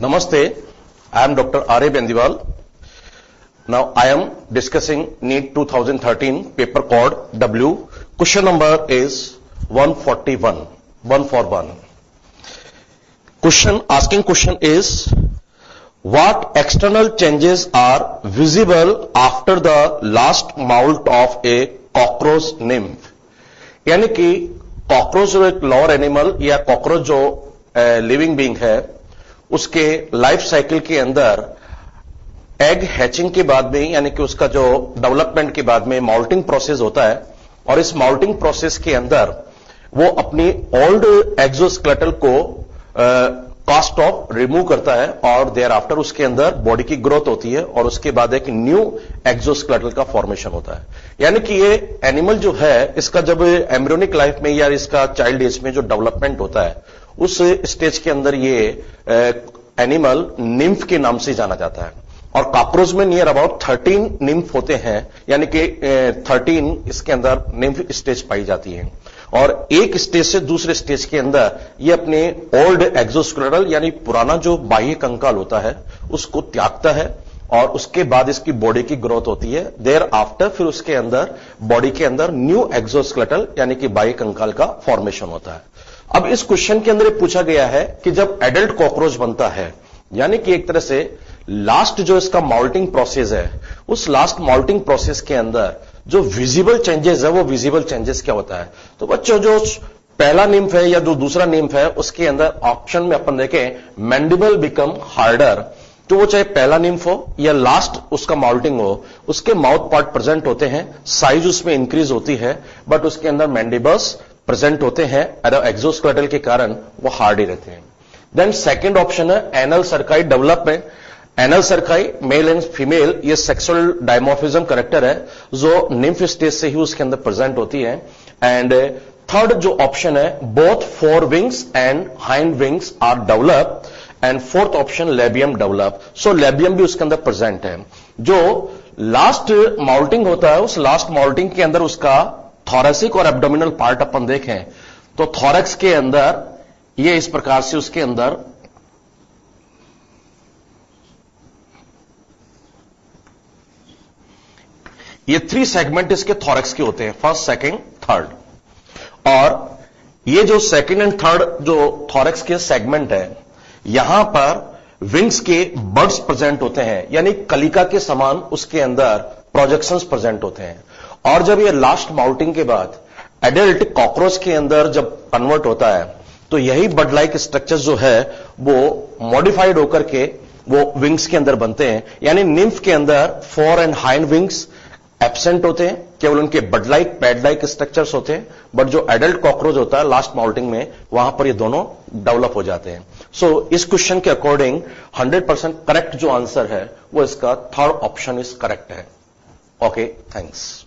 Namaste, I am Dr. R.A. Bendiwal. Now I am discussing NEET 2013 paper code W. Question number is 141, 1 for 1. Asking question is, what external changes are visible after the last molt of a cockroach nymph? यानी कि cockroach जो एक lower animal या cockroach जो living being है, उसके life cycle के अंदर एग हैचिंग के बाद में यानी कि उसका जो डेवलपमेंट के बाद में माउल्टिंग प्रोसेस होता है, और इस माउल्टिंग प्रोसेस के अंदर वो अपनी ओल्ड एक्सोस्केलेटल को कास्ट ऑफ रिमूव करता है और देयर आफ्टर उसके अंदर बॉडी की ग्रोथ होती है और उसके बाद एक न्यू एक्सोस्केलेटल का फॉर्मेशन होता है। यानी कि ये एनिमल जो है, इसका जब एम्ब्रियोनिक लाइफ में या इसका चाइल्ड एज में जो डेवलपमेंट होता है, उस स्टेज के अंदर ये एनिमल निम्फ के नाम से जाना जाता है। और कॉकरोच में नियर अबाउट 13 निम्फ होते हैं, यानी कि 13 इसके अंदर निम्फ स्टेज पाई जाती है। और एक स्टेज से दूसरे स्टेज के अंदर ये अपने ओल्ड एक्सोस्केलेटल यानी पुराना जो बाह्य कंकाल होता है उसको त्यागता है और उसके बाद इसकी बॉडी की ग्रोथ होती है। देयर आफ्टर फिर उसके अंदर बॉडी के अंदर न्यू एक्सोस्केलेटल यानी कि बाह्य कंकाल का फॉर्मेशन होता है। अब इस क्वेश्चन के अंदर पूछा गया है कि जब एडल्ट कॉकरोच बनता है, यानी कि एक तरह से लास्ट जो इसका माउल्टिंग प्रोसेस है, उस लास्ट माउल्टिंग प्रोसेस के अंदर जो विजिबल चेंजेस है, वो विजिबल चेंजेस क्या होता है? तो बच्चों, जो पहला निम्फ है या जो दूसरा निम्फ है, उसके अंदर ऑप्शन में अपन देखें मैंडिबल बिकम हार्डर, तो वो चाहे पहला निम्फ हो या लास्ट उसका माउल्टिंग हो, उसके माउथ पार्ट प्रेजेंट होते हैं, साइज उसमें इंक्रीज होती है, बट उसके अंदर मैंडिबल्स प्रेजेंट होते हैं, एक्सोस्केलेटल के कारण वो हार्ड ही रहते हैं। देन सेकंड ऑप्शन है anal cerci development. Anal cerci male and female ये सेक्सुअल डायमॉर्फिज्म करेक्टर है जो निम्फ स्टेज से ही उसके अंदर प्रेजेंट होती है। एंड थर्ड जो ऑप्शन है, both fore wings and hind wings are develop. And fourth option labium develop, so labium भी उसके अंदर प्रेजेंट है। जो लास्ट माउल्टिंग होता है, उस लास्ट माउल्टिंग के अंदर उसका थोरेसिक और एब्डोमिनल पार्ट अपन देखें तो थोरेक्स के अंदर ये इस प्रकार से उसके अंदर ये 3 सेगमेंट इसके थोरेक्स के होते हैं, फर्स्ट, सेकंड, थर्ड। और ये जो सेकंड एंड थर्ड जो थोरेक्स के सेगमेंट है, यहां पर विंग्स के बर्ड्स प्रेजेंट होते हैं, यानी कलिका के समान उसके अंदर प्रोजेक्शंस प्रेजेंट होते हैं। और जब ये लास्ट माउल्टिंग के बाद एडल्ट कॉकरोच के अंदर जब कन्वर्ट होता है, तो यही बर्ड लाइक स्ट्रक्चर्स जो है वो मॉडिफाइड होकर के वो विंग्स के अंदर बनते हैं। यानी निम्फ के अंदर four and hind wings absent होते हैं, केवल उनके bird like pad like structures होते हैं, बट जो एडल्ट कॉकरोच होता है लास्ट माउल्टिंग में, वहां पर ये दोनों डेवलप हो जाते हैं। सो इस क्वेश्चन के अकॉर्डिंग 100% करेक्ट जो आंसर है वो इसका थर्ड ऑप्शन इज करेक्ट है। Okay, thanks.